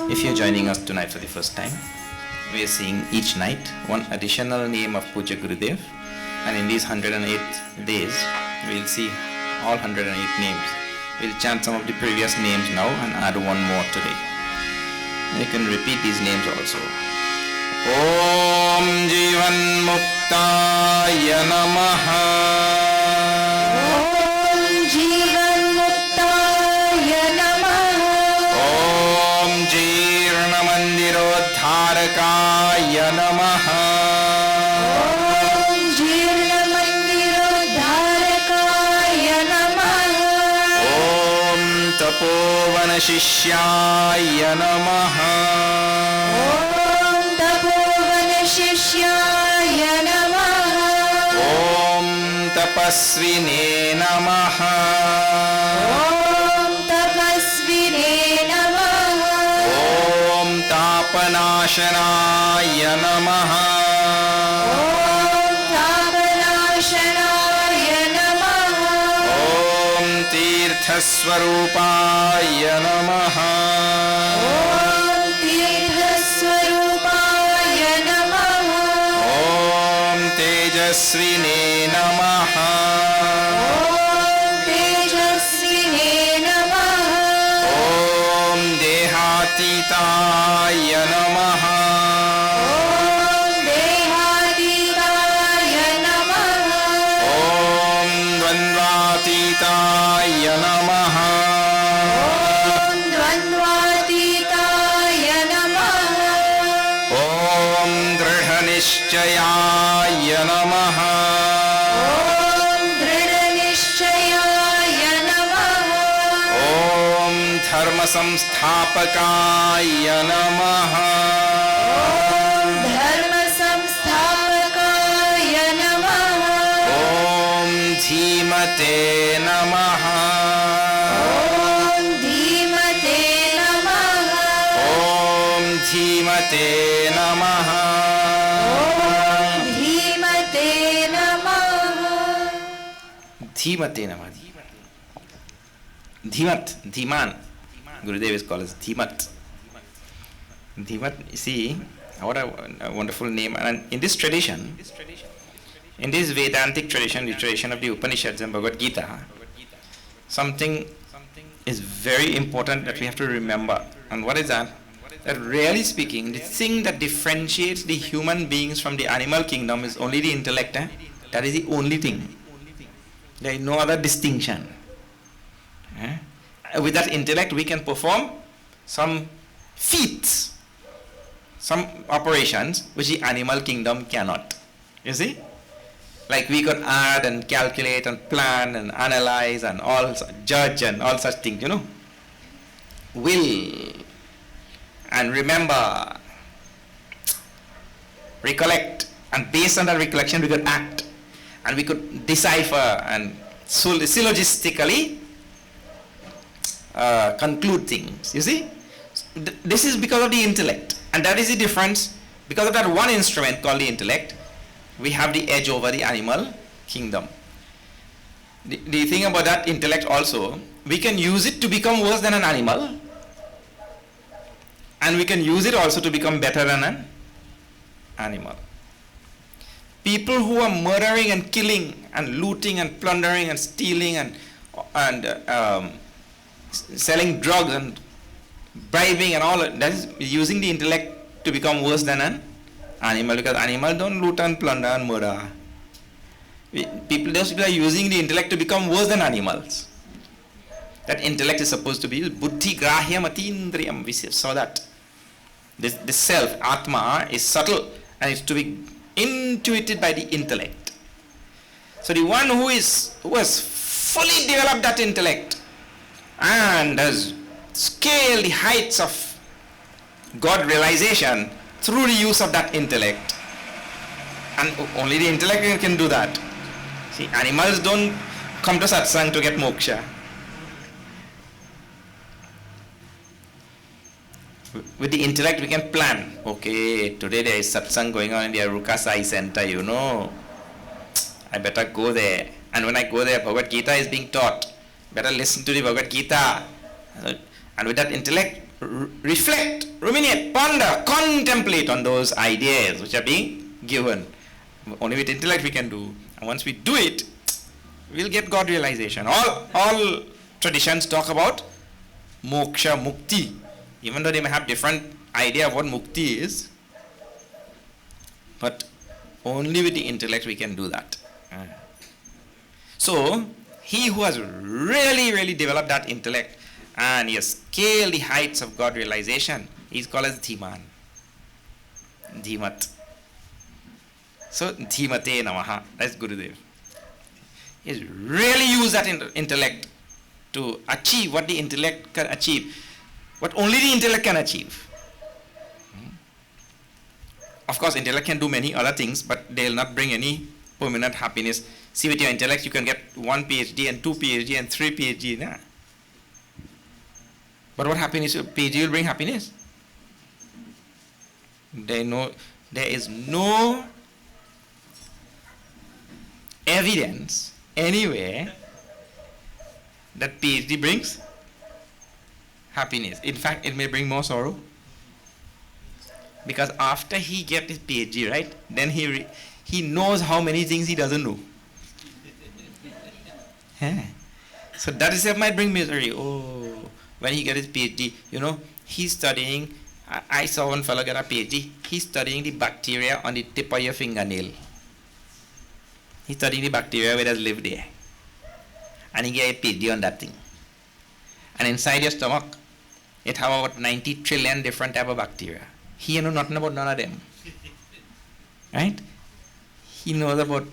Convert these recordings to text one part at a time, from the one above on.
If you're joining us tonight for the first time, we are seeing each night one additional name of Puja Gurudev, and in these 108 days, we'll see all 108 names. We'll chant some of the previous names now and add one more today. And you can repeat these names also. Om Jivan Muktaya Namaha. Om Jivan Muktaya Namaha. Om Jirna Mandirodharakaya Namaha. Om Jirna Mandirodharakaya Namaha. Om Tapovana Shishyaya Namaha. Om Tapovana Shishyaya Namaha. Om Tapasvine Namaha. Om Tapasvine Namaha. Om Tapanashanaya Namaha. Om Tapanashanaya Namaha. Om Tirthaswarupaya Namaha. Om Tirthaswarupaya Namaha. Om Tejasvine Namaha. Om Tejasvine Namaha. Om Dehatitaya Namaha. Om Dehatitaya Namaha. Om Dvandvatitaya Namaha. Om Dvandvatitaya Namaha. Om Dridhanishchayaya Namaha. Om Dridhanishchayaya Namaha. Om Dharma Samsthapakaya Namaha. Om Dharma Samsthapakaya Namaha. Om Dhimate Namaha. Om Dhimate Namaha. Om Dhimate Namaha. Om Dhimate Namaha. Dhimate Namaha. Dhimat, Dhiman. Gurudev is called as Dhimat. Dhimat, you see, what a wonderful name. And in this tradition, in this Vedantic tradition, the tradition of the Upanishads and Bhagavad Gita, something is very important that we have to remember. And what is that? That really speaking, the thing that differentiates the human beings from the animal kingdom is only the intellect. That is the only thing. There is no other distinction. With that intellect, we can perform some feats, some operations which the animal kingdom cannot. You see? Like we could add and calculate and plan and analyze and all judge and all such things, Will and remember, recollect, and based on that recollection we could act and we could decipher and syllogistically conclude things. You see? This is because of the intellect, and that is the difference. Because of that one instrument called the intellect, we have the edge over the animal kingdom. The thing about that intellect also, we can use it to become worse than an animal, and we can use it also to become better than an animal. People who are murdering and killing and looting and plundering and stealing and selling drugs and bribing and all that is using the intellect to become worse than an animal, because animals don't loot and plunder and murder. Those people are using the intellect to become worse than animals. That intellect is supposed to be buddhi grahyam atindriyam. We saw that. This self, Atma, is subtle and it's to be intuited by the intellect. So the one who has fully developed that intellect and has scaled the heights of God realization through the use of that intellect, and only the intellect can do that. See, animals don't come to satsang to get moksha. With the intellect we can plan. Okay, today there is satsang going on in the Aruka Sai Center, I better go there. And when I go there, Bhagavad Gita is being taught. Better listen to the Bhagavad Gita. And with that intellect, reflect, ruminate, ponder, contemplate on those ideas which are being given. Only with intellect we can do. And once we do it, we'll get God realization. All traditions talk about moksha, mukti. Even though they may have different idea of what mukti is, but only with the intellect we can do that. So, he who has really, really developed that intellect and he has scaled the heights of God realization, he's called as Dhiman. Dhimat. So, Dhimate Namaha. That's Gurudev. He's really used that intellect to achieve what the intellect can achieve, what only the intellect can achieve. Of course, intellect can do many other things, but they'll not bring any permanent happiness. See, with your intellect, you can get 1 PhD and 2 PhD and 3 PhD. Nah. But what happiness? PhD will bring happiness. There is no evidence anywhere that PhD brings happiness. In fact, it may bring more sorrow. Because after he gets his PhD, right, then he knows how many things he doesn't know. So that itself might bring misery. Oh, when he gets his PhD, he's studying. I saw one fellow get a PhD. He's studying the bacteria on the tip of your fingernail. He's studying the bacteria where does live there. And he get a PhD on that thing. And inside your stomach, it have about 90 trillion different type of bacteria. He knows nothing about none of them. Right? He knows about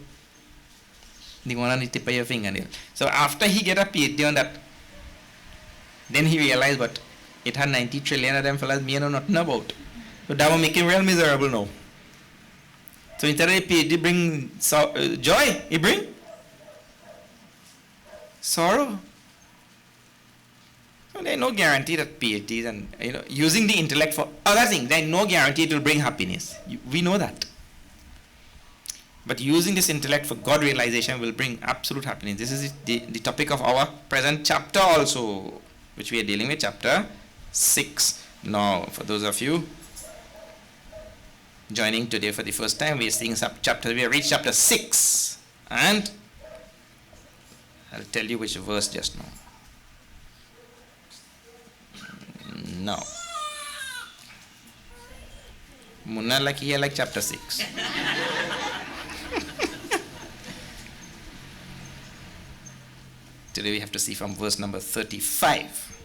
the one on the tip of your fingernail. So after he get a PhD on that, then he realized, but it had 90 trillion of them fellas me know nothing about. So that will make him real miserable now. So instead of a PhD bring joy, he bring sorrow. So there is no guarantee that PhDs and using the intellect for other things, there is no guarantee it will bring happiness. We know that. But using this intellect for God realization will bring absolute happiness. This is the topic of our present chapter also, which we are dealing with, chapter 6. Now, for those of you joining today for the first time, we are seeing chapter. We have reached chapter 6, and I'll tell you which verse just now. No. Munna like chapter 6. Today we have to see from verse number 35.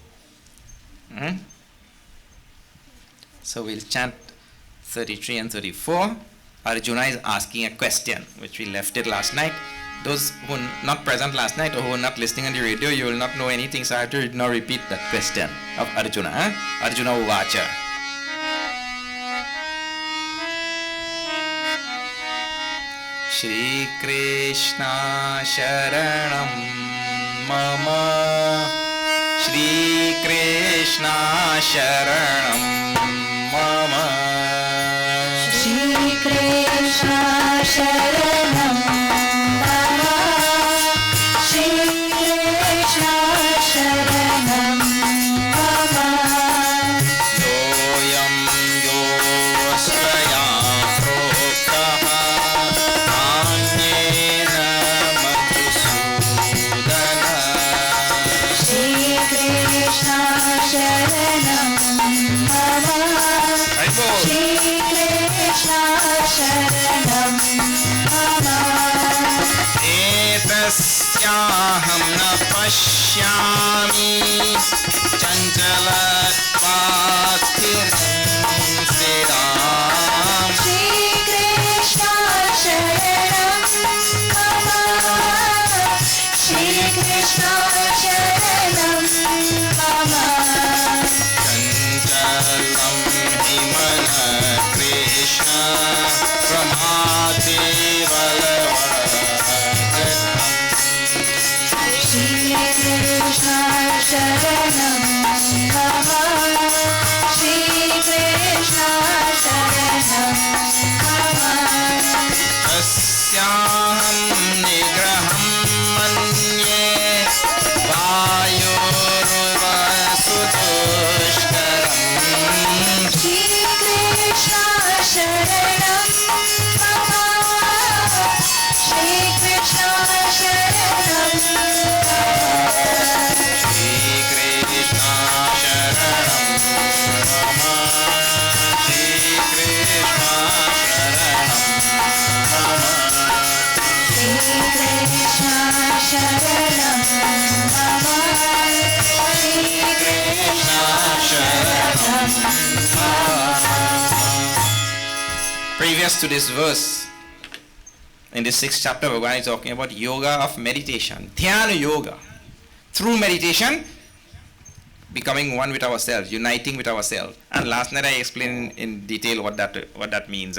So we'll chant 33 and 34. Arjuna is asking a question, which we left it last night. Those who are not present last night or who are not listening on the radio, you will not know anything, so I have to now repeat that question of Arjuna. Arjuna Uvacha. Shri Krishna Sharanam Mama, Shri Krishna Sharanam Mama, Shri Krishna Sharanam Mama, Shri Krishna Sharanam Mama, Yoyam Yosvaya Proktaha Anyena Madhusudana. Shri Krishna Sharanam Mama, Shri Krishna Sharanam Mama. Etasyaham na pashyami chanchalatvathirtham siddham. Shri Krishna Sharanam Mama, Shri Krishna Sharanam Mama. Chanchalam himana Krishna pramati valavadatam. Shri Krishna Sharanam Mama, Shri Krishna Sharanam Mama. Tasyaham nigraham manye previous to this verse, in the 6th chapter, Bhagavan is talking about yoga of meditation, dhyana yoga. Through meditation, becoming one with ourselves, uniting with ourselves. And last night I explained in detail what that means.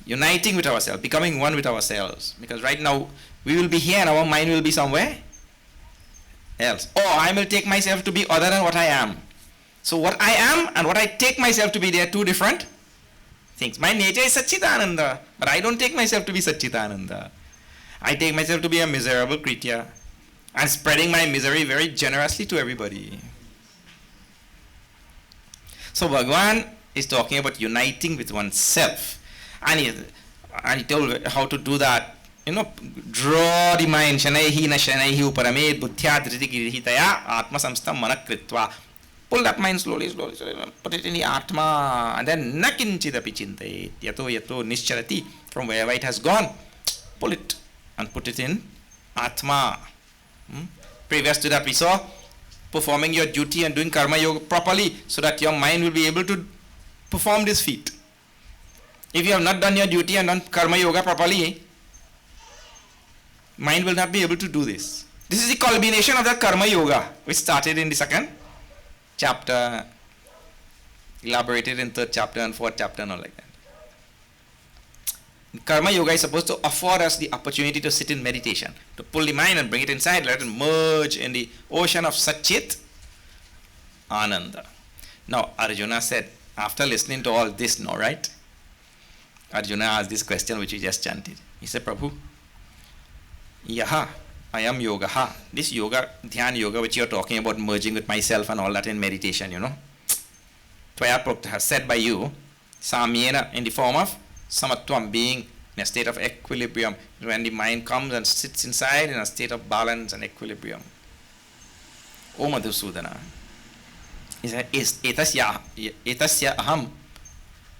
Uniting with ourselves, becoming one with ourselves. Because right now, we will be here and our mind will be somewhere else. Or I will take myself to be other than what I am. So what I am and what I take myself to be, they are two different things. My nature is Satchitananda, but I don't take myself to be Satchitananda. I take myself to be a miserable creature and spreading my misery very generously to everybody. So Bhagavan is talking about uniting with oneself. And he told how to do that. Draw the mind, shanaihi na shanaihi uparamed buddhya dhriti girhitaya atma samstam manakritva. Pull that mind slowly, put it in the atma, and then nakinchidapi chintayet yato nischarati, from wherever it has gone, pull it and put it in atma. Previous to that we saw performing your duty and doing karma yoga properly so that your mind will be able to perform this feat. If you have not done your duty and done karma yoga properly, mind will not be able to do this. This is the culmination of the karma yoga, which started in the 2nd chapter, elaborated in 3rd chapter and 4th chapter and all like that. Karma yoga is supposed to afford us the opportunity to sit in meditation, to pull the mind and bring it inside, let it merge in the ocean of Satchit Ananda. Now Arjuna said, after listening to all this now, right? Arjuna asked this question which we just chanted. He said, Prabhu, yaha, I am yogaha. This yoga, dhyan yoga, which you are talking about, merging with myself and all that in meditation, Tvaya Prokta, said by you, samyena, in the form of samatvam, being in a state of equilibrium, when the mind comes and sits inside in a state of balance and equilibrium. O Madhusudana, he said, etasya aham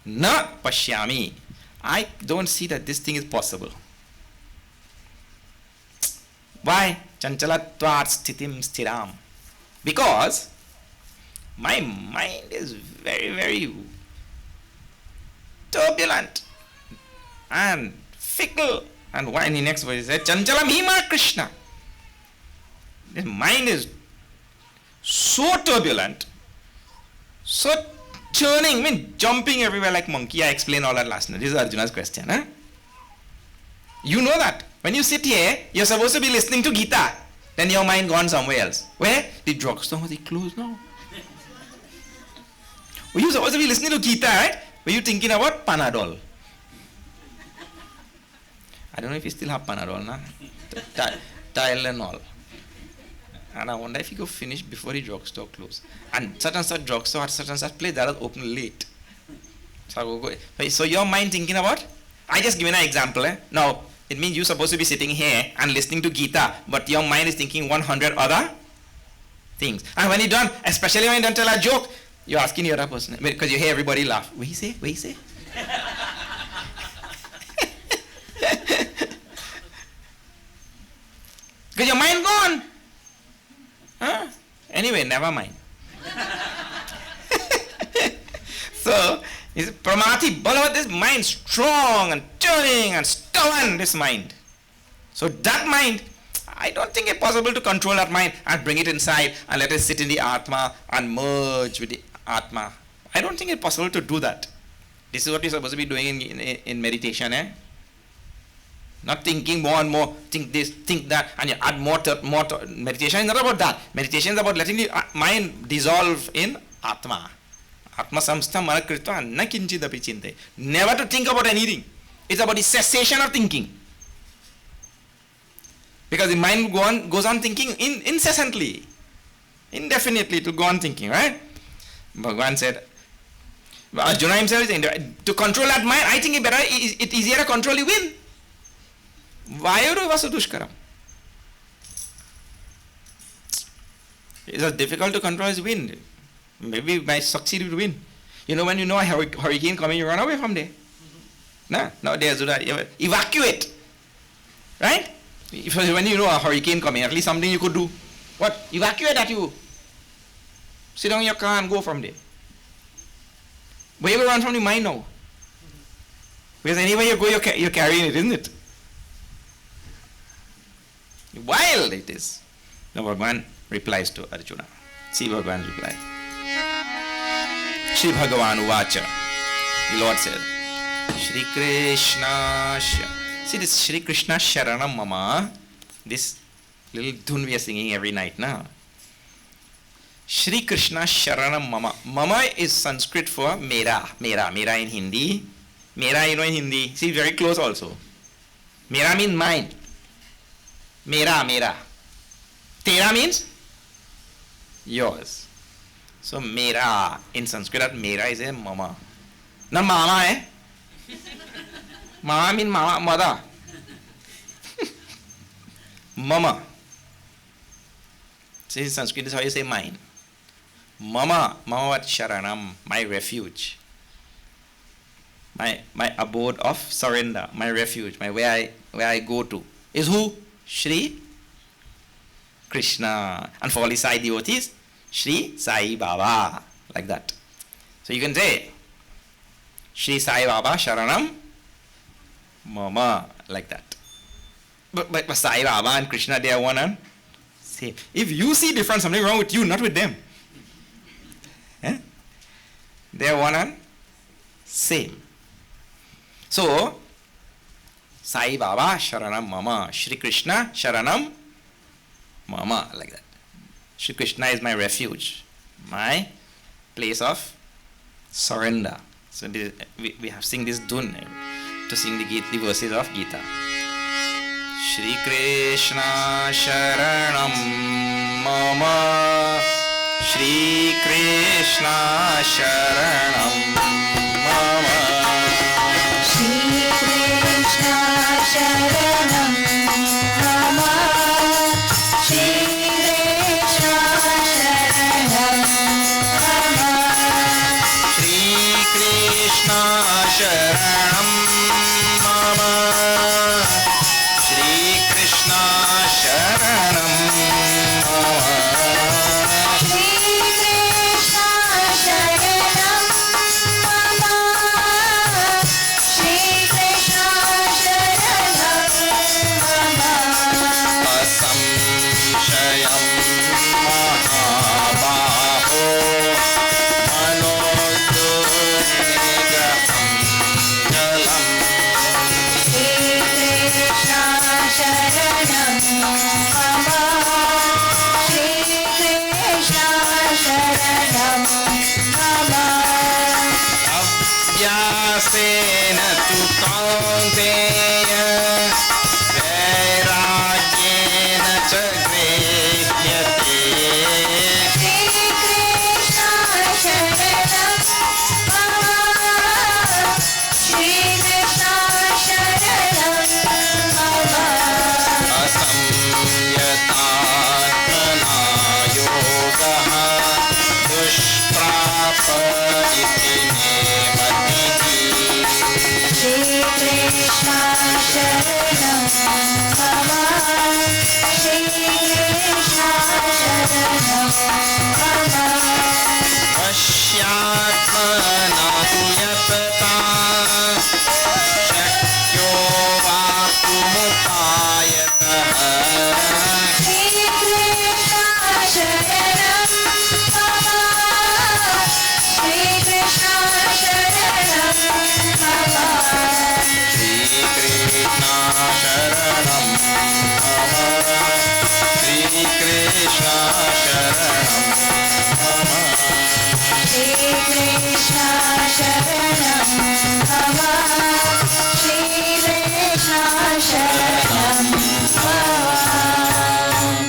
na pashyami. I don't see that this thing is possible. Why? Chanchalatvat sthitim sthiram. Because my mind is very, very turbulent and fickle. And why in the next verse he said, Chanchalam hima Krishna. This mind is so turbulent, so churning, jumping everywhere like monkey. I explained all that last night. This is Arjuna's question. You know that. When you sit here, you're supposed to be listening to Gita. Then your mind gone somewhere else. Where? The drugstore was closed now. Were you supposed to be listening to Gita, right? Were you thinking about Panadol? I don't know if you still have Panadol, nah? Tylenol. And I wonder if you could finish before the drugstore closed. And such drugstore at such and such place that was open late. So your mind thinking about? I just given an example. Now, it means you're supposed to be sitting here and listening to Gita, but your mind is thinking 100 other things. And when you're done, especially when you don't tell a joke, you're asking the other person, because you hear everybody laugh. What he say? What he say? Because your mind gone. Huh? Anyway, never mind. So, is Pramati Balavat, this mind strong and turning and stubborn, this mind. So that mind, I don't think it's possible to control that mind and bring it inside and let it sit in the Atma and merge with the Atma. I don't think it's possible to do that. This is what you're supposed to be doing in meditation, Not thinking more and more, think this, think that, and you add more. Meditation is not about that. Meditation is about letting the mind dissolve in Atma. Atma samstam manakritva na kinchidapi chinte. Never to think about anything. It's about the cessation of thinking. Because the mind goes on thinking incessantly, indefinitely, to go on thinking, right? Bhagavan said, Arjuna himself is saying, to control that mind, I think it's easier to control the wind. Vayuru vasu dushkaram. It's as difficult to control as wind. Maybe we might succeed with wind. When you know a hurricane coming, you run away from there. Nowadays, evacuate. Right? When you know a hurricane coming, at least something you could do. What? Evacuate that you. Sit down in your car and go from there. Where you run from the mind now? Because anywhere you go, you're carrying it, isn't it? Wild it is. Now Bhagavan replies to Arjuna. See Bhagavan's reply. Shri Bhagavan Uvacha. The Lord said, Shri Krishna. See this Shri Krishna Sharanam Mama. This little dhun we are singing every night now. Shri Krishna Sharanam Mama. Mama is Sanskrit for Mera. Mera. Mera in Hindi. Mera, you know, in Hindi. See, very close also. Mera means mine. Mera, mera. Tera means yours. So mera in Sanskrit, mera is a mama. Not mama, eh? Mama means mama, mother. Mama. See, in Sanskrit is how you say mine. Mama, mama sharanam, my refuge. My abode of surrender, my refuge, my where I go to is who? Shri Krishna. And for all the Sai devotees, Shri Sai Baba. Like that. So you can say Shri Sai Baba Sharanam Mama. Like that. But Sai Baba and Krishna, they are one and same. If you see different, something wrong with you, not with them. Eh? They are one and same. So, Sai Baba Sharanam Mama, Shri Krishna Sharanam Mama, like that. Shri Krishna is my refuge, my place of surrender. So we have sing this dhun to sing the verses of Gita. Shri Krishna Sharanam Mama, Shri Krishna Sharanam Mama. Sharanam Mama, Shri Krishna Sharanam Mama, Shri Krishna Sharanam Mama, Shri Krishna Sharanam Mama, Shri Krishna Sharanam Mama, Shri Krishna Asamshayam Mahabaho Manodurnigraham Jalam. Shri Krishna Sharanam Mama, Shri Krishna Sharanam Mama, Abhyasena tu kaunteya vairagyena cha grihhyate. Shri Krishna Sharanam Mama, Shri Krishna Sharanam Mama, Asamyatatmana yogaha dushprapa iti nematihi. Shri Krishna Sharanam Mama, Shri Krishna Sharanam Mama, Vashyatmana tu yatata shakyo vapumupayatah. Shri Krishna Sharanam Mama, Shri Krishna Sharanam Mama, Shri Krishna Sharanam Mama, Shri Krishna Sharanam Mama, Shri Krishna Sharanam Mama, Shri Krishna Sharanam Mama.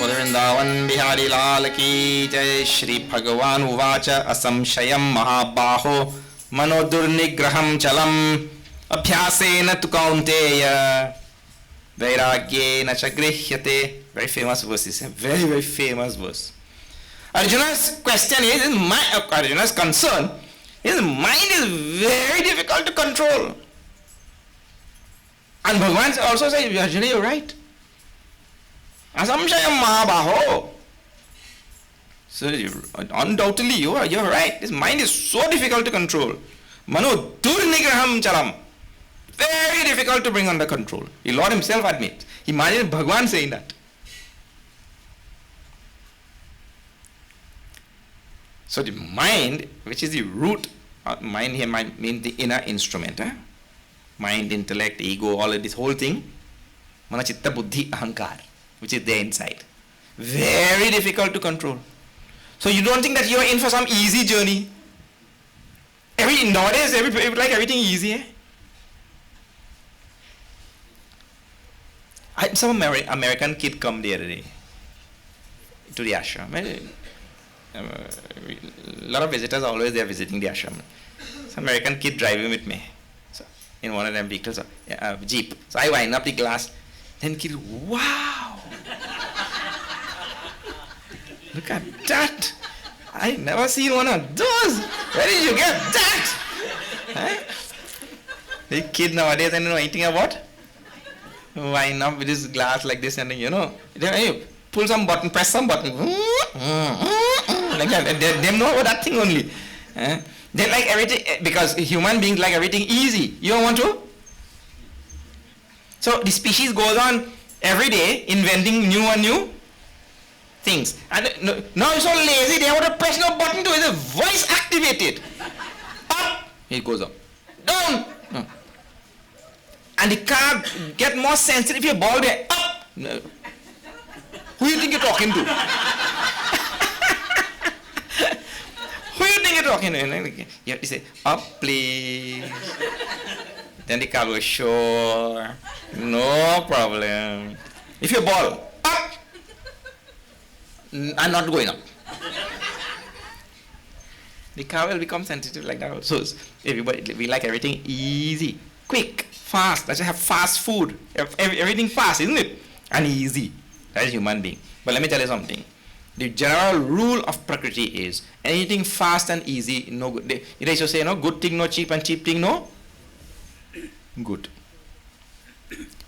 बोल वृंदावन बिहारी लाल की जय. श्री भगवान उवाच असंशयं महाबाहो मनोदुर्निग्रहं चलम् अभ्यासेन तु कौन्तेय वैराग्येन च गृह्यते. Very famous verse. This is a very, very famous verse. Arjuna's question is, Arjuna's concern, his mind is very difficult to control. And Bhagavan also says, Arjuna, you're right. Asamshayam Mahabaho. So undoubtedly you're right. His mind is so difficult to control. Mano durnigraham chalam. Very difficult to bring under control. The Lord himself admits. Imagine Bhagwan saying that. So the mind, which is the root, mind here means the inner instrument. Mind, intellect, ego, all of this whole thing. Mana chitta buddhi ahankar, which is there inside. Very difficult to control. So you don't think that you are in for some easy journey. Nowadays, people like everything easy. Some American kid come the other day to the ashram. A lot of visitors are always there visiting the ashram. Some American kid driving with me, so in one of them vehicles, jeep. So I wind up the glass. Then kid, wow! Look at that! I never seen one of those. Where did you get that? Huh? The kid nowadays, I don't know anything about. Wind up with this glass like this, and you pull some button, press some button, like that. They know about that thing only. They like everything because human beings like everything easy. You don't want to? So the species goes on every day inventing new and new things. And now it's so lazy, they want to press no button to it, the voice activated. Up, it goes up. Down. No. And the car get more sensitive, your ball there, up. No. Who you think you're talking to? Who you think you're talking to? You have to say, up please. Then the car goes, sure, no problem. If your ball, up, I'm not going up. The car will become sensitive like that. So everybody, we like everything easy, quick, fast. Let's have fast food. Everything fast, isn't it? And easy. That is human being. But let me tell you something. The general rule of Prakriti is anything fast and easy, no good. They used to say, no good thing, no cheap, and cheap thing, no good.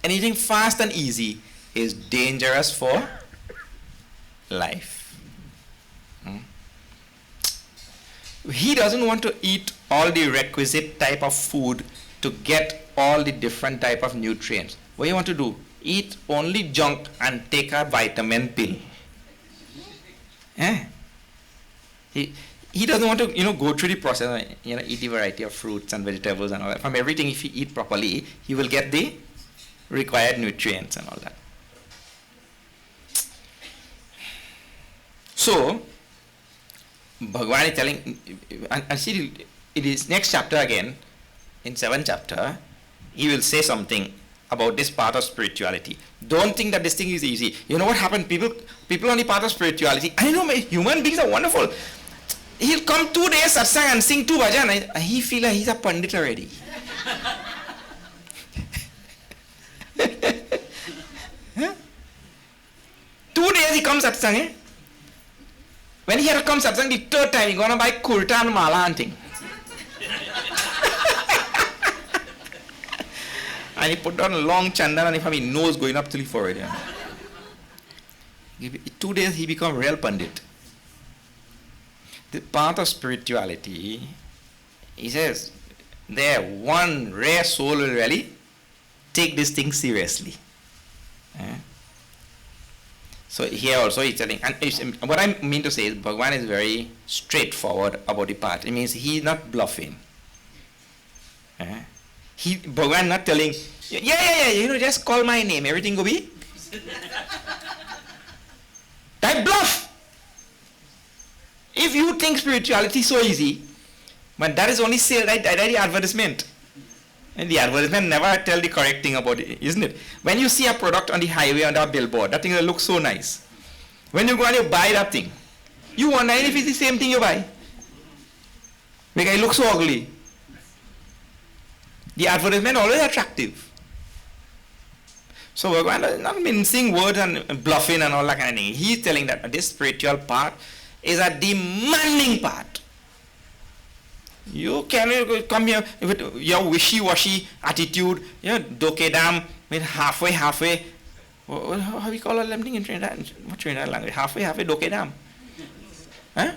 Anything fast and easy is dangerous for life. He doesn't want to eat all the requisite type of food to get all the different type of nutrients. What do you want to do? Eat only junk and take a vitamin pill. He doesn't want to, go through the process, eat a variety of fruits and vegetables and all that. From everything, if he eat properly, he will get the required nutrients and all that. So, Bhagavan is telling, and see, in his next chapter again, in 7th chapter, he will say something about this part of spirituality. Don't think that this thing is easy. You know what happened? People on the path of spirituality, I know human beings are wonderful. He'll come 2 days satsang and sing 2 bhajan, and he feel like he's a pandit already. Huh? 2 days he comes satsang. When he had to come satsang the 3rd time, he's gonna buy kurta and mala and thing. And he put on a long chandan and he have his nose going up till he forehead. 2 days he become real pandit. The path of spirituality, he says, there one rare soul will really take this thing seriously. So here also he's telling, and what I mean to say is Bhagavan is very straightforward about the path. It means he's not bluffing. Bhagavan not telling, yeah, just call my name, everything will be. That bluff. If you think spirituality is so easy, but that is only sale, right? That is the advertisement. And the advertisement never tell the correct thing about it, isn't it? When you see a product on the highway on that billboard, that thing will look so nice. When you go and you buy that thing, you wonder if it's the same thing you buy. Because it looks so ugly. The advertisement always attractive. So we're going to not mincing words and bluffing and all that kind of thing. He's telling that this spiritual part is a demanding part. You cannot come here with your wishy-washy attitude, dokedam, with halfway. How we call a thing in Trinidad? What Trinidad language? Halfway, dokedam. Huh?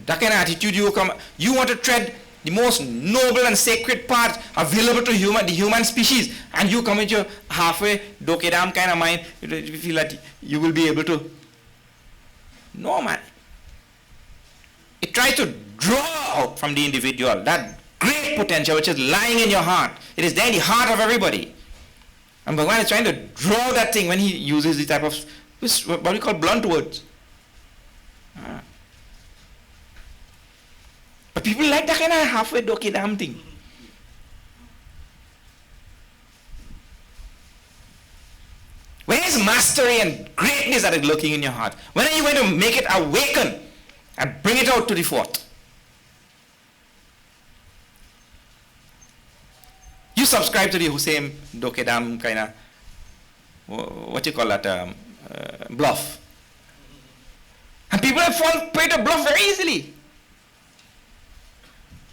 That kind of attitude you come. You want to tread the most noble and sacred part available to the human species, and you come with your halfway dokedam kind of mind, you feel that you will be able to. No, man. It tries to draw out from the individual that great potential which is lying in your heart. It is there in the heart of everybody. And Bhagavan is trying to draw that thing when he uses the type of, what we call blunt words. But people like that kind of halfway dokedam thing. Where is mastery and greatness that is lurking in your heart? When are you going to make it awaken and bring it out to the forth? You subscribe to the Hussein Dokedam kind of, what you call that, bluff. And people have fallen prey to bluff very easily.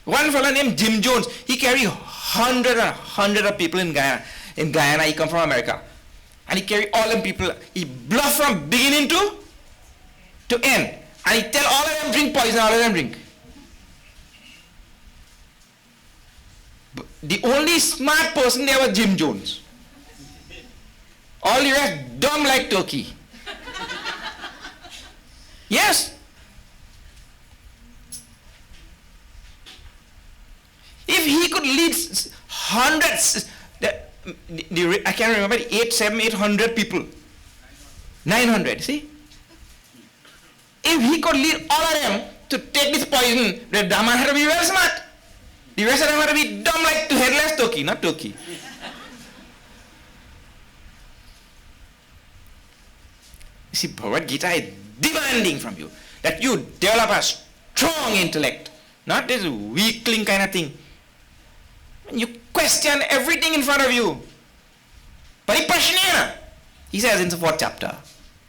One fellow named Jim Jones, he carried hundred of people in Guyana. In Guyana, he come from America. And he carry all them people. He bluff from beginning to end. And he tell all of them drink poison, all of them drink. But the only smart person there was Jim Jones. All the rest dumb like turkey. Yes. If he could lead hundreds, I can't remember, 800 people. 900, see? If he could lead all of them to take this poison, the Dhamma had to be very smart. The rest of them had to be dumb like headless turkey, not turkey. You see, Bhagavad Gita is demanding from you that you develop a strong intellect, not this weakling kind of thing. You question everything in front of you. Pariprashanena, he says in the 4th chapter.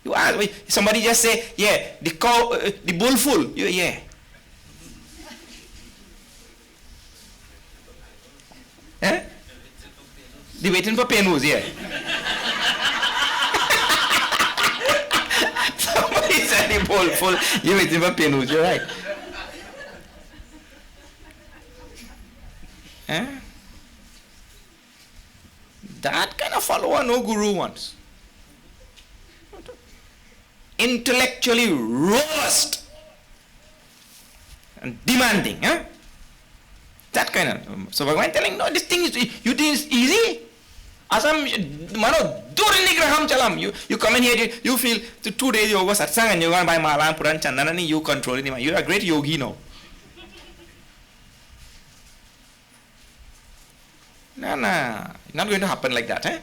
You ask, somebody just say, yeah, the cow, the bull full. Yeah. Eh? The waiting for penus, yeah. Somebody said the bull full, you're waiting for penus, you're right. Eh? That kind of follower no guru wants. Intellectually robust and demanding. That kind of. So Bhagavan telling, no, this thing is, you think it's easy? Asam, mano, durin nigraham chalam. You come in here, you feel 2 days you go satsang and you go and buy mala and puran chandanani, you control it. You're a great yogi now. No, not going to happen like that, eh?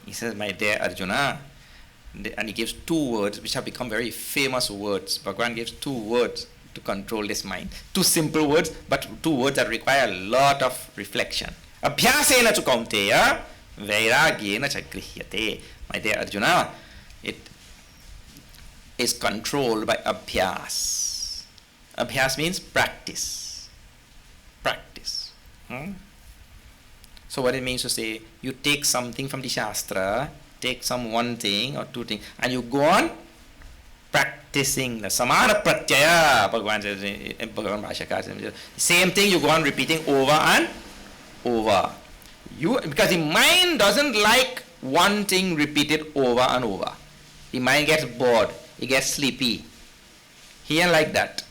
He says, my dear Arjuna, and he gives 2 words which have become very famous words. Bhagavan gives 2 words to control this mind. 2 simple words, but 2 words that require a lot of reflection. Abhyasena tu kaunteya, vairagyena cha grihyate. My dear Arjuna, it is controlled by abhyas. Abhyas means practice. Practice. So what it means to say, you take something from the Shastra, take some one thing or 2 things, and you go on practicing the samana pratyaya. Bhagavan says, Bhagavan Bhashakar says, same thing you go on repeating over and over. Because the mind doesn't like one thing repeated over and over. The mind gets bored, it gets sleepy. He ain't like that.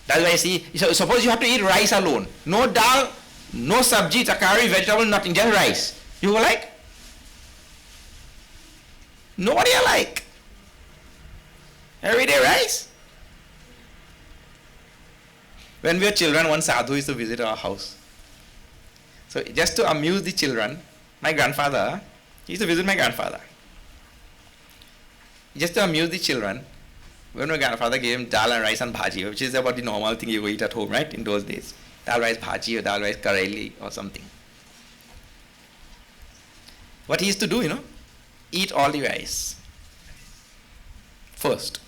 That's why you see, so suppose you have to eat rice alone. No dal, no sabji, takari, vegetable, nothing, just rice. You will like? Nobody will like. Everyday rice. When we were children, one sadhu used to visit our house. So just to amuse the children, my grandfather, he used to visit my grandfather. Just to amuse the children, when my grandfather gave him dal and rice and bhaji, which is about the normal thing you go eat at home, right, in those days. Dal rice bhaji or dal rice kareli or something. What he used to do, eat all the rice first.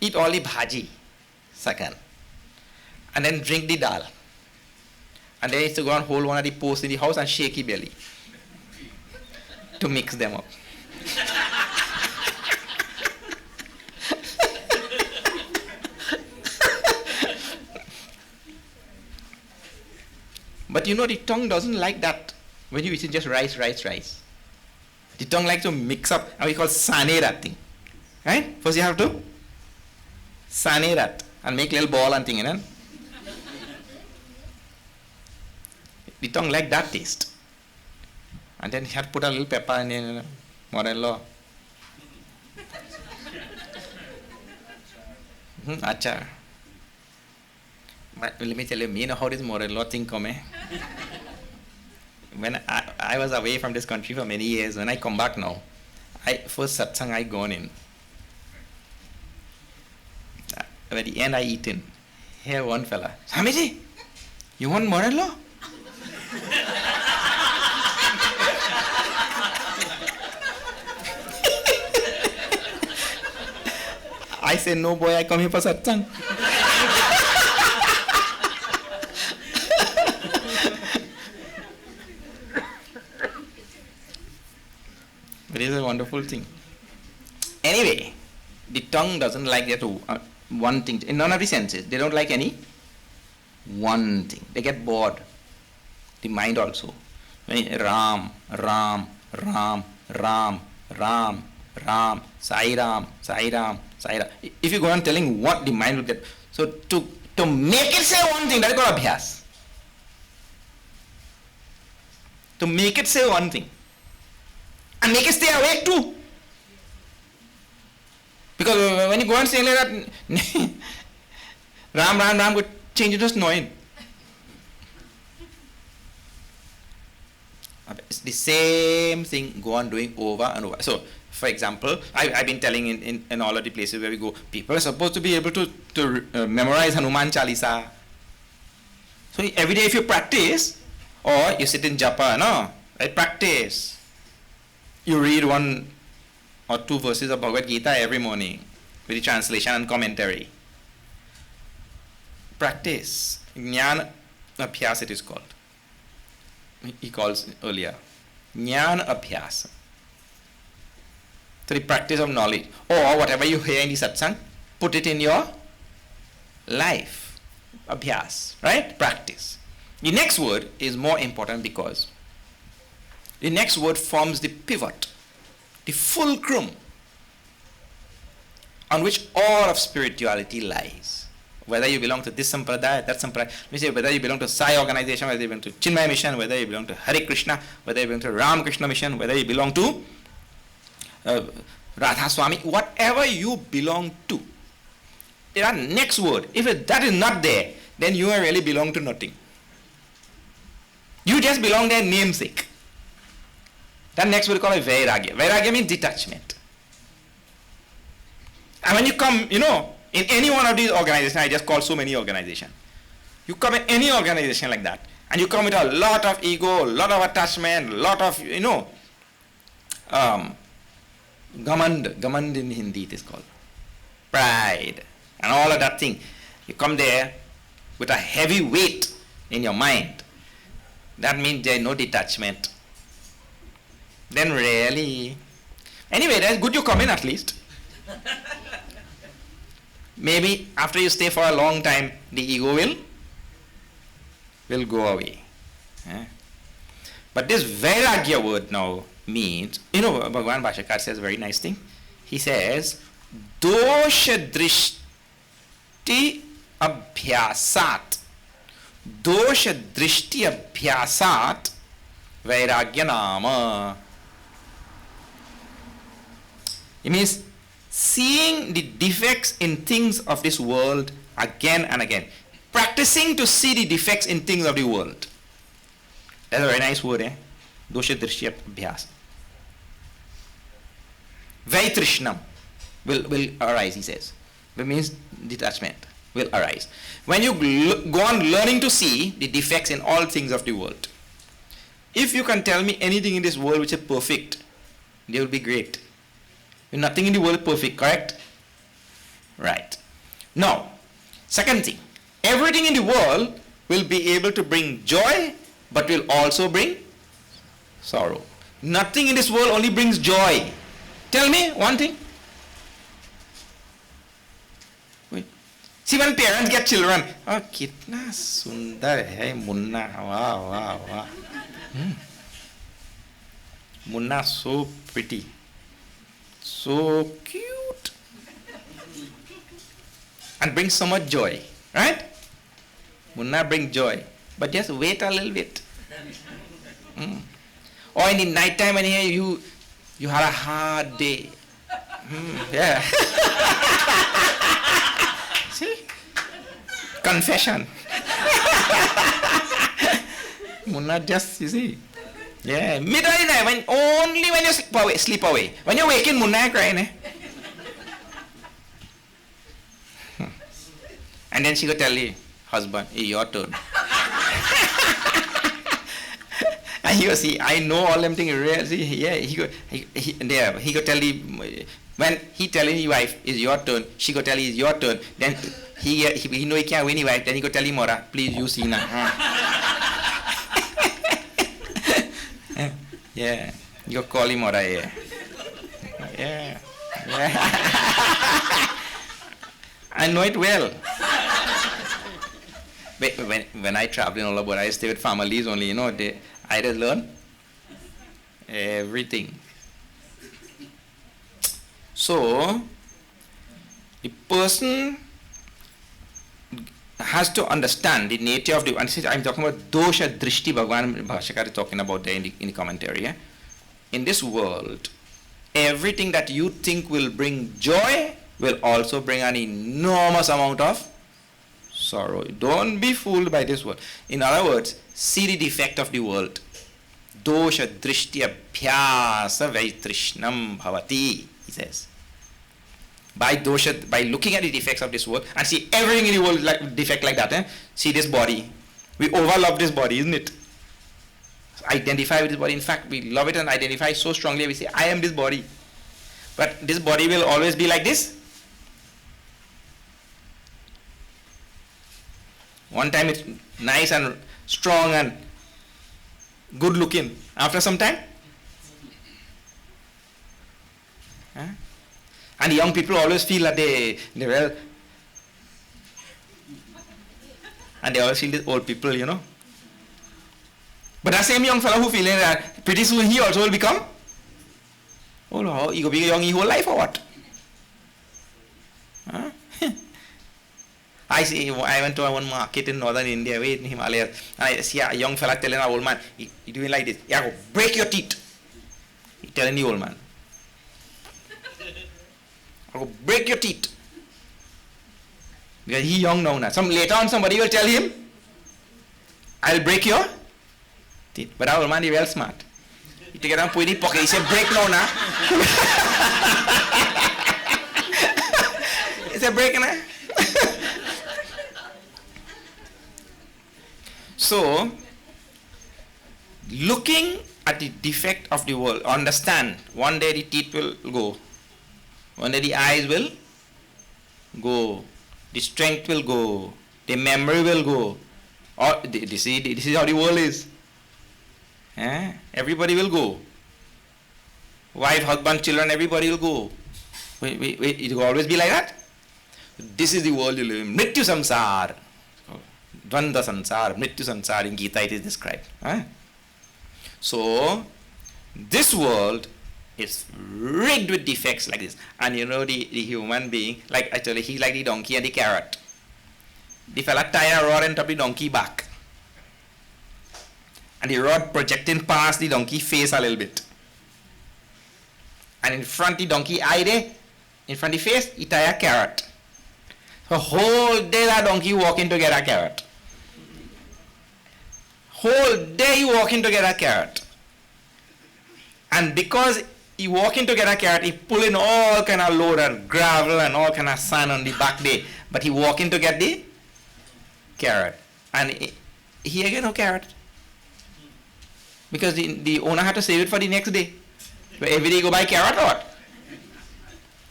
Eat all the bhaji second. And then drink the dal. And then he used to go and hold one of the posts in the house and shake his belly to mix them up. But you know the tongue doesn't like that. When you eat just rice. The tongue likes to mix up, and we call sane that thing. Right? First you have to sane that and make little ball and thing, you know. The tongue like that taste. And then you have to put a little pepper in it, mother-in-law. Achar. But let me tell you, me know how this mother-in-law thing come, eh? When I was away from this country for many years, when I come back now, first satsang I gone in. At the end I eaten. Here one fella, Swamiji, you want mother-in-law? I said, no boy, I come here for satsang. It is a wonderful thing. Anyway, the tongue doesn't like that one thing. In none of the senses, they don't like any one thing. They get bored. The mind also. Ram, Ram, Ram, Ram, Ram, Ram, Sai Ram, Sai Ram, Sai Ram. If you go on telling what, the mind will get. So to make it say one thing, that is called abhyas. To make it say one thing. And make it stay awake too. Because when you go and say like that, Ram, Ram, Ram, would change it to noise. It's the same thing go on doing over and over. So, for example, I've been telling in all of the places where we go, people are supposed to be able to memorize Hanuman Chalisa. So every day if you practice, or you sit in japa, no, right, practice. You read 1 or 2 verses of Bhagavad Gita every morning with the translation and commentary. Practice. Jnana Abhyas it is called. He calls it earlier. Jnana Abhyas. So the practice of knowledge. Or whatever you hear in the satsang, put it in your life. Abhyas. Right? Practice. The next word is more important because the next word forms the pivot, the fulcrum on which all of spirituality lies. Whether you belong to this sampradaya, that sampradaya, let me say whether you belong to Sai organization, whether you belong to Chinmaya mission, whether you belong to Hare Krishna, whether you belong to Ram Krishna mission, whether you belong to Radha Swami, whatever you belong to. That next word, if that is not there, then you really belong to nothing. You just belong there namesake. That next word is called Vairagya. Vairagya means detachment. And when you come, you know, in any one of these organizations, I just call so many organizations. You come in any organization like that, and you come with a lot of ego, a lot of attachment, a lot of, you know, gamand in Hindi it is called. Pride, and all of that thing. You come there with a heavy weight in your mind. That means there is no detachment. Then really, anyway, that's good you come in at least. Maybe after you stay for a long time, the ego will go away. But this Vairagya word now means, you know, Bhagavan Bhashyakar says a very nice thing. He says, Dosha Drishti Abhyasat. Dosha Drishti Abhyasat Vairagya Nama. It means seeing the defects in things of this world again and again. Practicing to see the defects in things of the world. That's a very nice word, eh? Dosha Drishya Abhyas. Vaitrishnam will arise, he says. It means detachment will arise. When you go on learning to see the defects in all things of the world. If you can tell me anything in this world which is perfect, they will be great. Nothing in the world is perfect, correct? Right. Now, second thing, everything in the world will be able to bring joy, but will also bring sorrow. Nothing in this world only brings joy. Tell me one thing. Wait. See, when parents get children, oh, kitna sundar hai Munna, wow, wow, wow. Munna so pretty, so cute, and brings so much joy, right? Munna brings joy, but just wait a little bit. Or in the night time when you had a hard day. Yeah. See? Confession. Munna just, you see. Yeah. Middle of the night, only when you sleep away. When you wake in, Munna crying. And then she go tell you, husband, hey, your turn. And he goes, see, I know all them things. See, yeah, he go tell you, when he telling his wife, it's your turn, she go tell you, it's your turn. Then he know he can't win his wife. Then he go tell him, Mora, please you see now. Yeah, you go call him Mora, yeah. Yeah. I know it well. When I travel in all about, I stay with families only, you know, I just learn everything. So, the person has to understand the nature of the, and I'm talking about dosha drishti, Bhagavan Bhashakar is talking about there in the commentary. Yeah? In this world, everything that you think will bring joy will also bring an enormous amount of sorrow. Don't be fooled by this world. In other words, see the defect of the world. Dosha drishti abhyasa vaitrishnam bhavati, he says. By looking at the defects of this world and see everything in the world like defect like that. See this body. We overlove this body, isn't it? Identify with this body. In fact, we love it and identify so strongly. We say, I am this body. But this body will always be like this. One time it's nice and strong and good looking. After some time, and the young people always feel that they well, and they always feel these old people, you know. But that same young fellow who feeling that pretty soon he also will become, oh no, he will be young his whole life or what? Huh? I see. I went to one market in northern India, way in Himalayas, and I see a young fella telling an old man, he doing like this. Yeah, go break your teeth. He telling the old man, go break your teeth. Because he young now. Later on somebody will tell him, I'll break your teeth. But that old man is well smart. He take it and put it in his pocket. He said, break now. He said, break now. So, looking at the defect of the world, understand, one day the teeth will go, one day the eyes will go, the strength will go, the memory will go. Or, this is how the world is. Everybody will go. Wife, husband, children, everybody will go. Wait, it will always be like that? This is the world you live in. Mrityu samsar. Dvanda sansar, mrityu sansar, in Gita it is described. So, this world is rigged with defects like this. And you know the human being, like actually he's like the donkey and the carrot. The fella tie a rod on top of the donkey back. And the rod projecting past the donkey face a little bit. And in front the donkey eye there, in front the face, he tie a carrot. So whole day that donkey walking to get a carrot. Whole day he walking to get a carrot. And because he walking to get a carrot, he pulling all kind of load of gravel and all kind of sand on the back day. But he walking to get the carrot. And he again no carrot. Because the owner had to save it for the next day. So every day he go buy carrot or what?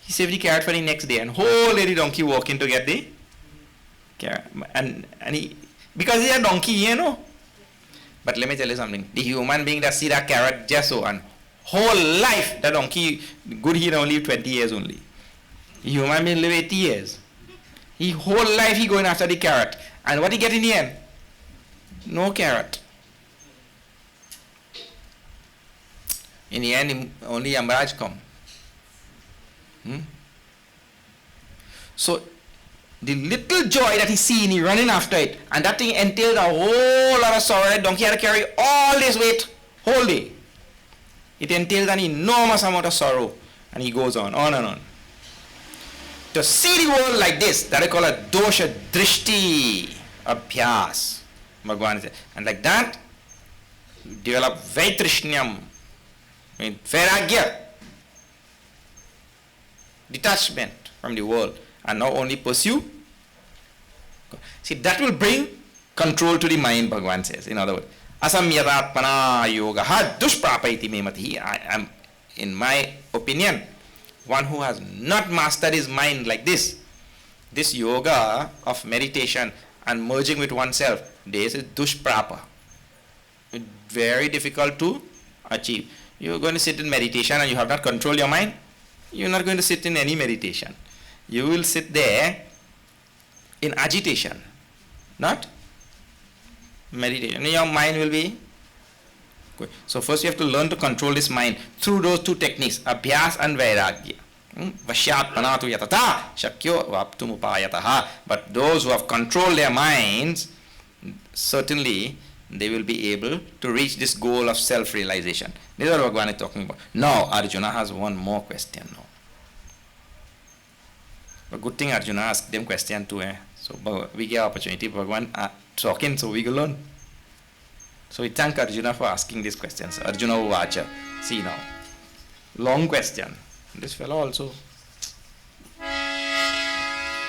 He saved the carrot for the next day. And whole day the donkey walking to get the carrot. And he, because he's a donkey, you know. But let me tell you something. The human being that see that carrot just so, and whole life, the donkey, good he only live 20 years only. The human being live 80 years. He whole life he going after the carrot. And what he get in the end? No carrot. In the end, only Yamraj come. So, the little joy that he see, he running after it, and that thing entails a whole lot of sorrow. That donkey had to carry all this weight, whole day. It entails an enormous amount of sorrow, and he goes on and on. To see the world like this, that I call a dosha drishti abhyas, Bhagavan says. And like that, you develop vaitrishniyam, vairagya, detachment from the world, and now only pursue. See, that will bring control to the mind, Bhagavan says. In other words, asamyatatmana yoga dushprapaiti me mati. I am, in my opinion, one who has not mastered his mind like this. This yoga of meditation and merging with oneself, this is dushprapa. Very difficult to achieve. You are going to sit in meditation and you have not controlled your mind. You are not going to sit in any meditation. You will sit there in agitation, not meditation. Your mind will be good. So first you have to learn to control this mind through those two techniques, abhyas and vairagya. Vashyat panatu yatata shakyo vaptum upayataha. But those who have controlled their minds, certainly they will be able to reach this goal of self-realization. This is what Bhagavan is talking about. Now Arjuna has one more question now. But good thing Arjuna asked them question too. So we get opportunity. Bhagavan talking, so we can learn. So we thank Arjuna for asking these questions. Arjuna Uvacha. See now. Long question. This fellow also.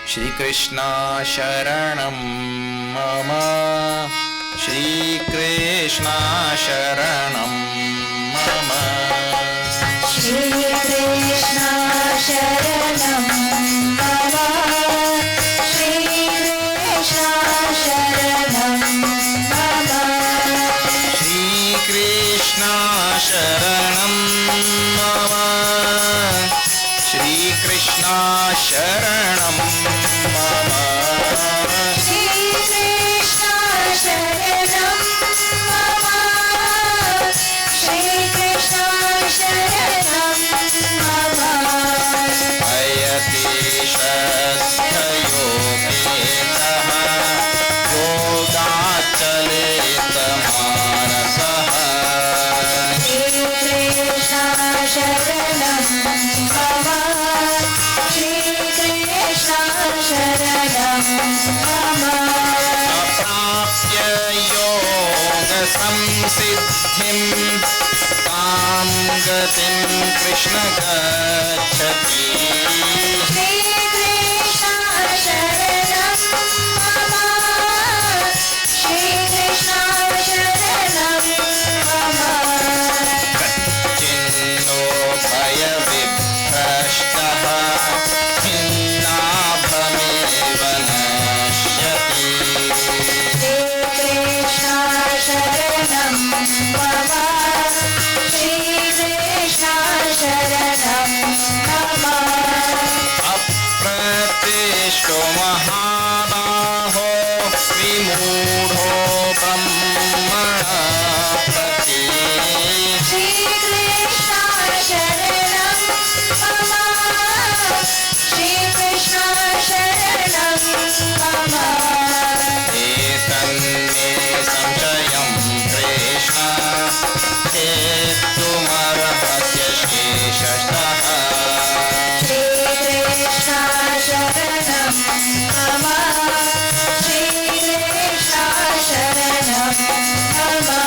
Shri Krishna Sharanam Mama. Shri Krishna Sharanam Mama. Shri Krishna Sharanam Mama. Shri Krishna Sharanam Mama. Shri Krishna Sharanam Mama. Shri Krishna Sharanam Mama. Shri Krishna Sharanam Mama. Shri Krishna Sharanam Mama. Ayati Shastha-yogetaha Yoga-chalita-manasaha. Shri Krishna Sharanam Mama. Shri Krishna Sharanam Mama. Aprapya yoga-samsiddhim tam gatim Krishna gacchati. Shri Krishna Sharanam Mama. Shri Krishna Sharanam Mama. Kachinno bhaya-vibhrashtaha khinnabhameva nashyati. Shri Krishna Sharanam Mama. Shri Krishna Sharanam Mama. Apratishto mahabaho vimudho brahmana prati. Shri Krishna Sharanam Mama. Shri Krishna Sharanam Mama. Etanme samshayam Krishna hetumarahasya sheshashtaha. Shri Krishna Sharanam Mama. Shri Krishna Sharanam Mama.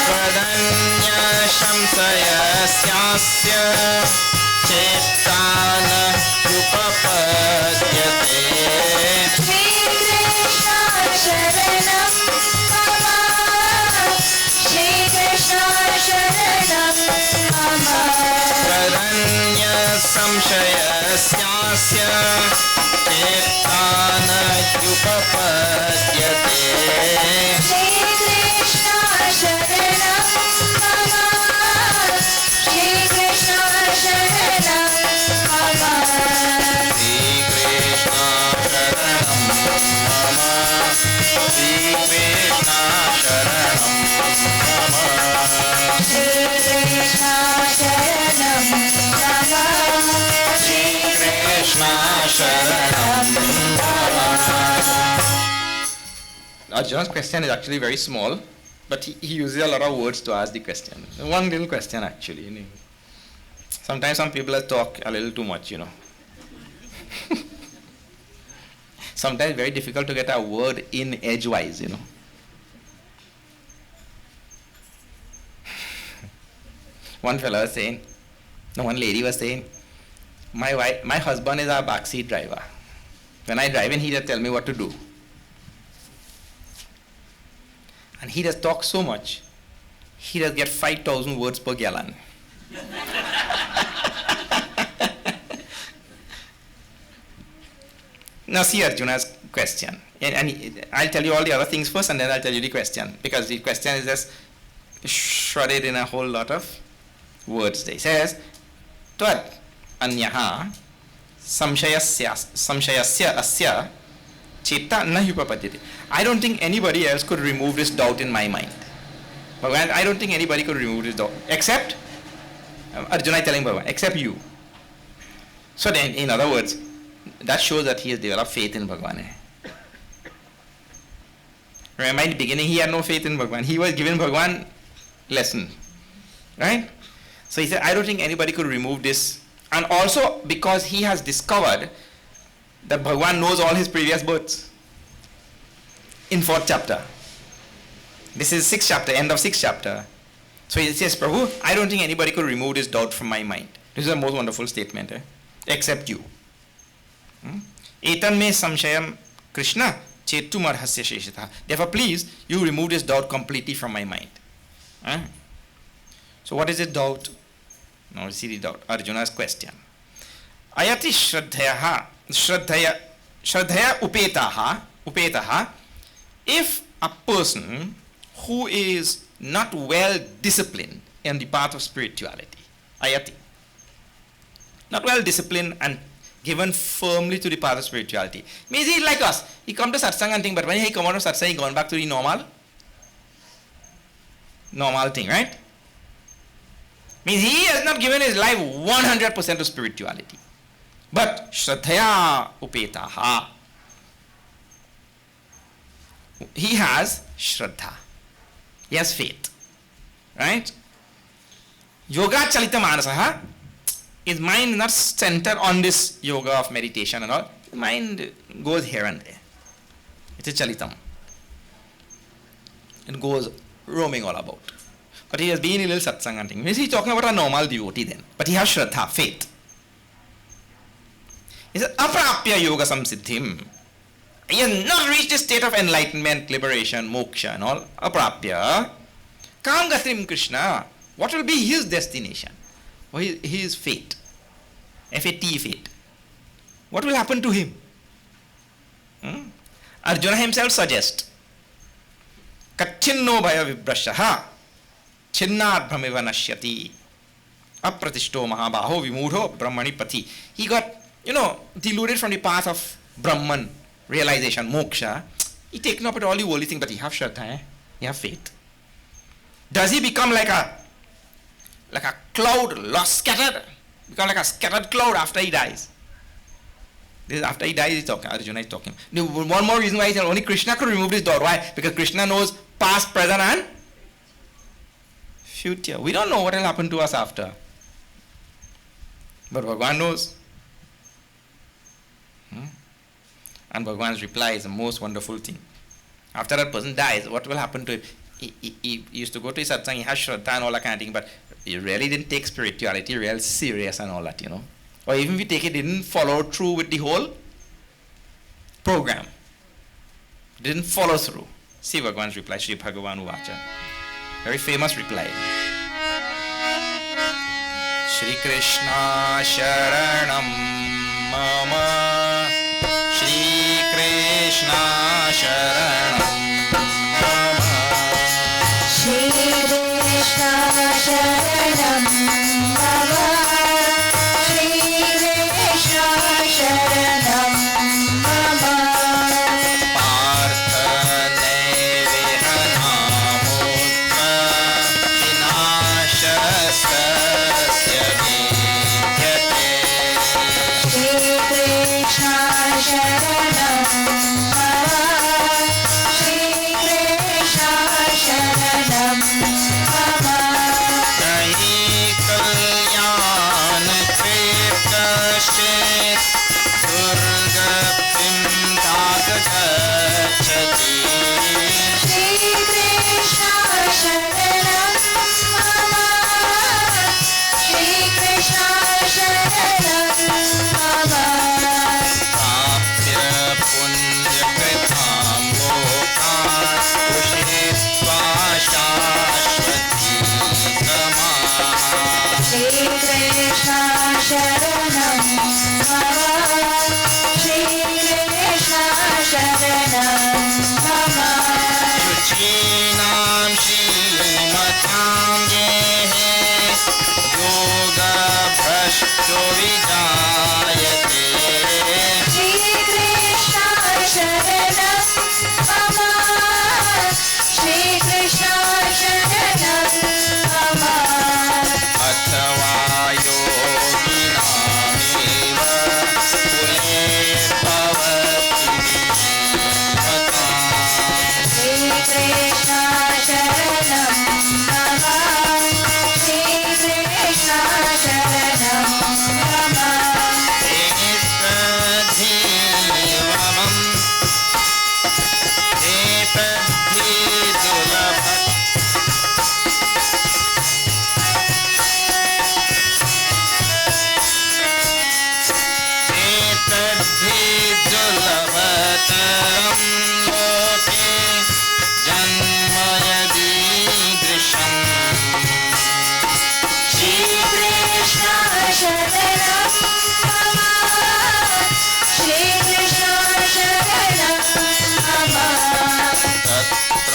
Pradanya shamsayasya chetana yupapadyate. Shri Krishna Sharanam Mama. Shri Krishna Sharanam Mama. Pradanya samshayasya chetana yupapadyate. Shri Krishna Sharanam Mama. Shri Krishna Sharanam Mama. Shri Krishna Sharanam Krishna Sharanam Arjuna's question is actually very small, but he uses a lot of words to ask the question. One little question actually. Sometimes some people talk a little too much, Sometimes very difficult to get a word in edgewise, One lady was saying, my husband is our backseat driver. When I drive in, he just tell me what to do. And he does talk so much, he does get 5,000 words per gallon. Now see Arjuna's question. And I'll tell you all the other things first and then I'll tell you the question. Because the question is just shredded in a whole lot of words. He says, Tvad anyaha samshayasya asya chitta nahi upapadyate. I don't think anybody else could remove this doubt in my mind. Bhagavan, I don't think anybody could remove this doubt. Except, Arjuna is telling Bhagavan, except you. So then, in other words, that shows that he has developed faith in Bhagavan. Remember, in the beginning, he had no faith in Bhagavan. He was giving Bhagavan lesson. Right? So he said, I don't think anybody could remove this. And also because he has discovered that Bhagavan knows all his previous births. In 4th chapter. This is 6th chapter, end of 6th chapter. So he says, Prabhu, I don't think anybody could remove this doubt from my mind. This is a most wonderful statement. Except you. Etan me samshayam Krishna chetum arhasya sheshitha. Therefore, please, you remove this doubt completely from my mind. So what is the doubt? Now see the doubt. Arjuna's question. Ayati shraddhaya upetaha. If a person who is not well disciplined in the path of spirituality, ayati, not well disciplined and given firmly to the path of spirituality, means he like us. He come to satsang and think, but when he come out of satsang, he gone back to the normal thing, right? Means he has not given his life 100% to spirituality. But shraddhaya upetaha. He has shraddha. He has faith. Right? Yoga chalita manasaha. His mind is not centered on this yoga of meditation and all. His mind goes here and there. It's a chalitam. It goes roaming all about. But he has been in a little satsang and thing. He's talking about a normal devotee then. But he has shraddha, faith. He says, aprapya yoga samsiddhim. He has not reached the state of enlightenment, liberation, moksha and all. Aprapya. Kam gatrim Krishna. What will be his destination? Well, his fate. F-A-T, fate. What will happen to him? Arjuna himself suggests. Kachinno bhaya vibrashaha. Chinnad brahmiva nashyati. Apratishto mahabaho vimudho brahmani pati. He got, deluded from the path of Brahman, realization, moksha. He taken up with all the worldly things, but he have shraddha, he have faith. Does he become like a cloud, lost, scattered? Become like a scattered cloud after he dies? This is after he dies, he's talking. Arjuna is talking. One more reason why he said only Krishna could remove this doubt. Why? Because Krishna knows past, present, and future. We don't know what will happen to us after. But Bhagavan knows. And Bhagavan's reply is the most wonderful thing. After that person dies, what will happen to him? He used to go to his satsang, he has shraddha and all that kind of thing, but he really didn't take spirituality real serious and all that, Or even if he take it, didn't follow through with the whole program. Didn't follow through. See Bhagavan's reply, Shri Bhagavan Uvacha. Very famous reply. Shri Krishna Sharanam Mama. Shri Krishna Sharanam Mama. Shri Krishna Sharanam Mama. Shri Krishna Sharanam Mama. Parthane Vihanamutta Vinashastasya Vidyate. Shri शरणं मम श्रीकृष्ण शरणं मम नहि कल्याणकृतश्चेत् दुर्गतिं तात गच्छति श्रीकृष्ण शरणं मम श्रीकृष्ण शरणं मम प्राप्य पुण्यकृतां लोकान् उषित्वा शाश्वती समाः श्रीकृष्ण शरणं मम श्रीकृष्ण शरणं मम शुचीनां श्रीमतां गेहे योगभ्रष्टो विजायते श्रीकृष्ण शरणं मम श्रीकृष्ण शरणं मम अथवा योगिनामेव कुले भवति धीमताम् श्रीकृष्ण शरणं मम श्रीकृष्ण शरणं मम एतद्धि दुर्लभ एतद्धि दुर्लभतरं लोके जन्म यदीदृशम् श्रीकृष्ण शरणं मम श्रीकृष्ण शरणं मम तत्र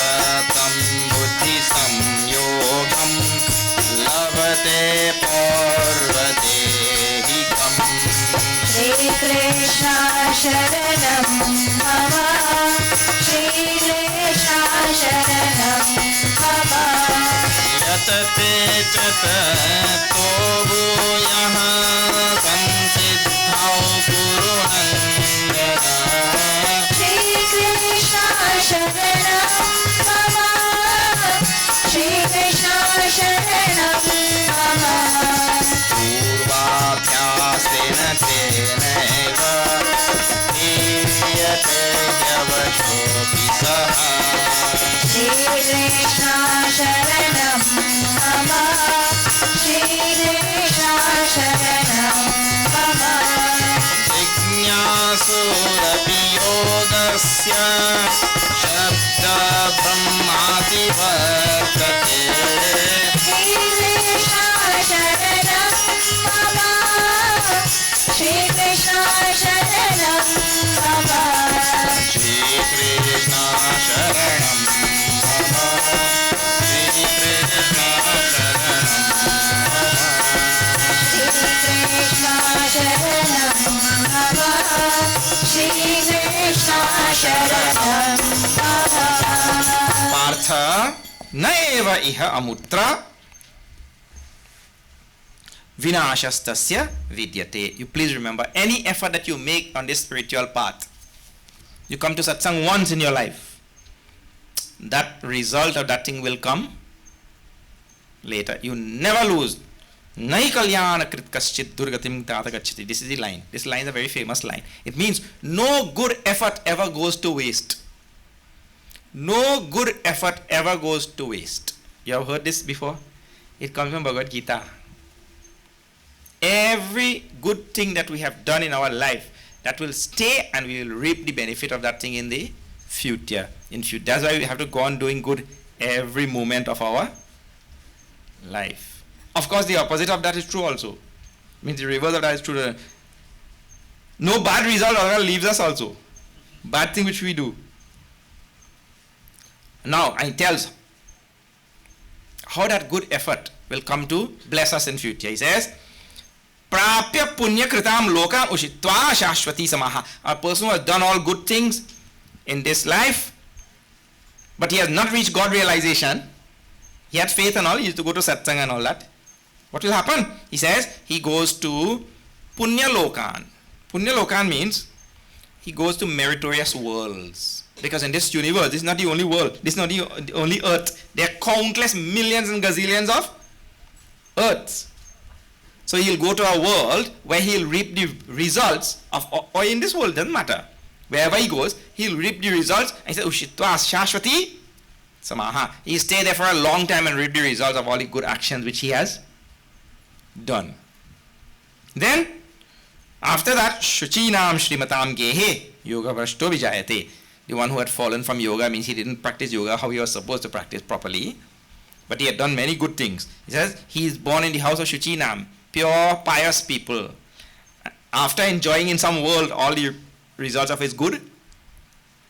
तं बुद्धिसंयोगं लभते पौर्वदेहिकम् श्रीकृष्ण शरणं मम श्रीकृष्ण शरणं मम यतते च ततो भूयः संसिद्धौ गुरुनन्दन श्रीकृष्ण शरणं मम श्रीकृष्ण शरणं मम पूर्वाभ्यासेन तेनैव दीयते यवशोऽपि सः श्रीकृष्ण शरणं मम श्रीकृष्ण शरणं मम जिज्ञासुरपि योगस्य शब्दब्रह्मादिवर्तते श्रीकृष्ण शरणं मम श्रीकृष्ण शरणं मम श्रीकृष्ण शरणं मम श्रीकृष्ण शरणं श्रीकृष्ण शरणं मम श्रीकृष्ण शरणं मम पार्थ न एव इह अमुत्र vinashastasya vidyate. You please remember, any effort that you make on this spiritual path, you come to satsang once in your life, that result of that thing will come later. You never lose. Nai kalyana krit kaschit durgatim tata gacchati. This is the line. This line is a very famous line. It means no good effort ever goes to waste. No good effort ever goes to waste. You have heard this before? It comes from Bhagavad Gita. Every good thing that we have done in our life, that will stay and we will reap the benefit of that thing in the future. That's why we have to go on doing good every moment of our life. Of course, the opposite of that is true also. Means the reverse of that is true. No bad result leaves us also. Bad thing which we do. Now, he tells how that good effort will come to bless us in future. He says, Prapya punya kritam loka ushitva shashwati samaha. A person who has done all good things in this life, but he has not reached God realization. He had faith and all, he used to go to satsang and all that. What will happen? He says, he goes to punya lokan. Punya lokan means he goes to meritorious worlds. Because in this universe, this is not the only world, this is not the only earth. There are countless millions and gazillions of earths. So he'll go to a world where he'll reap the results of, or in this world, doesn't matter. Wherever he goes, he'll reap the results. And he says, Ushitva Shashwati Samaha. He'll stay there for a long time and reap the results of all the good actions which he has done. Then, after that, Shuchinam Shrimatam Gehe Yoga Vrashto Vijayate. The one who had fallen from yoga means he didn't practice yoga how he was supposed to practice properly. But he had done many good things. He says he is born in the house of Shuchinam, pure, pious people. After enjoying in some world all the results of his good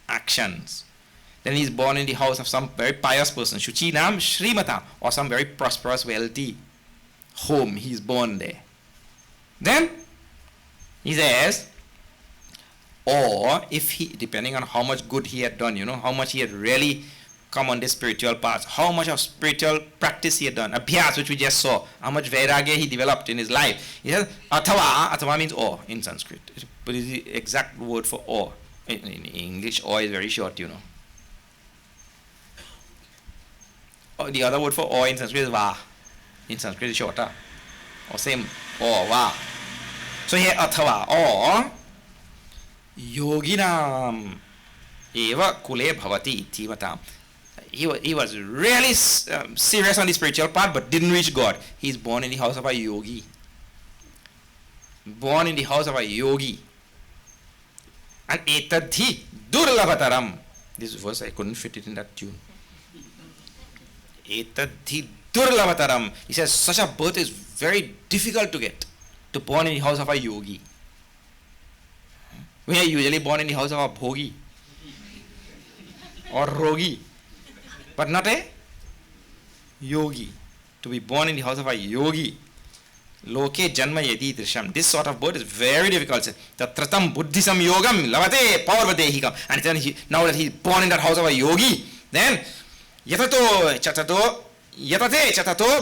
actions, then he is born in the house of some very pious person, Shuchinam Shrimatam, or some very prosperous, wealthy home. He is born there. Then he says, or if he, depending on how much good he had done, how much he had really come on this spiritual path, how much of spiritual practice he had done, abhyas, which we just saw, how much vairagya he developed in his life. He says, atava means awe in Sanskrit. But it's the exact word for awe. In English, awe is very short, The other word for awe in Sanskrit is va. In Sanskrit is shorter. Or same, awe, va. So here, atava, or yoginam eva kule bhavati itivatam. He was really serious on the spiritual part but didn't reach God. He's born in the house of a yogi. Born in the house of a yogi. And etadhi durlabhataram. This verse, I couldn't fit it in that tune. Etadhi durlabhataram. He says such a birth is very difficult to get. To born in the house of a yogi. We are usually born in the house of a bhogi or rogi, but not a yogi. To be born in the house of a yogi. Loke janma yadi drisham. This sort of birth is very difficult. Tatratam buddhisam yogam lavate paurvadehikam. And then now that he's born in that house of a yogi, then yatate chatato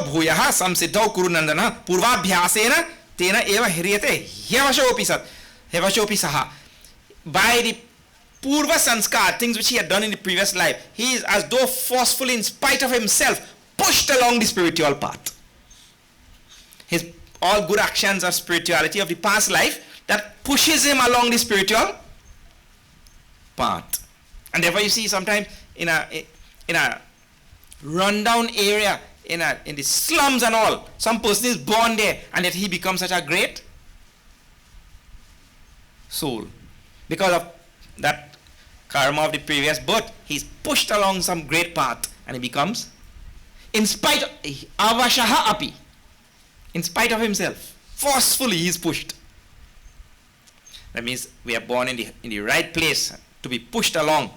bhuyaha samsiddhau kurunandana purvabhyasena tena eva hiryate hyavashopi sat hyavashopi saha. By the purva sanskar, things which he had done in the previous life, he is as though forcefully, in spite of himself, pushed along the spiritual path. His all good actions of spirituality of the past life, that pushes him along the spiritual path. And therefore you see sometimes in a rundown area, in the slums and all, some person is born there and yet he becomes such a great soul. Because of that karma of the previous birth, he's pushed along some great path and he becomes, in spite of avashaha api, in spite of himself, forcefully he is pushed. That means we are born in the right place to be pushed along.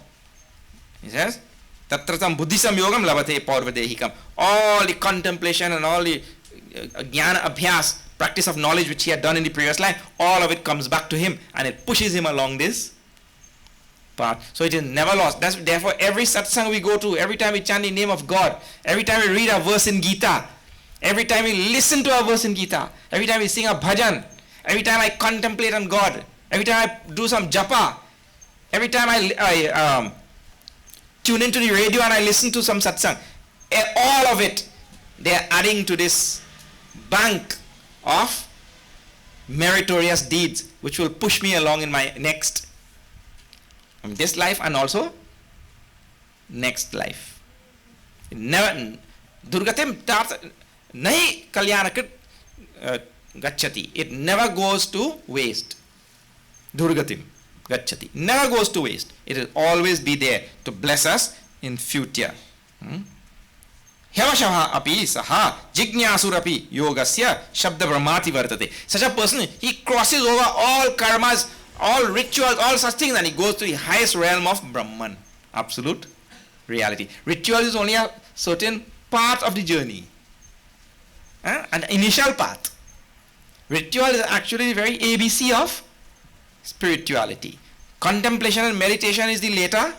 He says, tatratam buddhisam yogam lavate paurvadehikam. All the contemplation and all the jnana abhyas, practice of knowledge which he had done in the previous life, all of it comes back to him and it pushes him along this path. So it is never lost. Therefore every satsang we go to, every time we chant the name of God, every time we read a verse in Gita, every time we listen to a verse in Gita, every time we sing a bhajan, every time I contemplate on God, every time I do some japa, every time I tune into the radio and I listen to some satsang, all of it, they are adding to this bank of meritorious deeds which will push me along in my next, this life and also next life. Never durgatim nahi kalyanakrit gacchati. It never goes to waste. Durgatim gacchati never goes to waste. It will always be there to bless us in future. Hyavashaha api saha jignasurapi yogasya shabda brahmati vartate. Such a person, he crosses over all karmas, all rituals, all such things, and he goes to the highest realm of Brahman, absolute reality. Ritual is only a certain part of the journey, an initial path. Ritual is actually the very ABC of spirituality. Contemplation and meditation is the later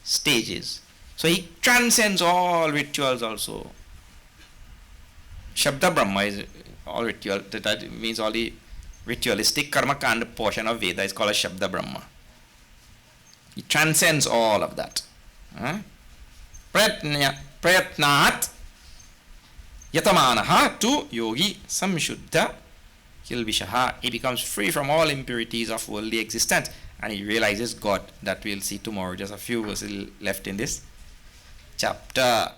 stages. So he transcends all rituals also. Shabda Brahma is all ritual. That means all the ritualistic karma kanda portion of Veda is called a Shabda Brahma. It transcends all of that. Prayatnat yatamanaha tu yogi samshuddha kilvishaha. He becomes free from all impurities of worldly existence and he realizes God. That we'll see tomorrow. Just a few verses left in this chapter.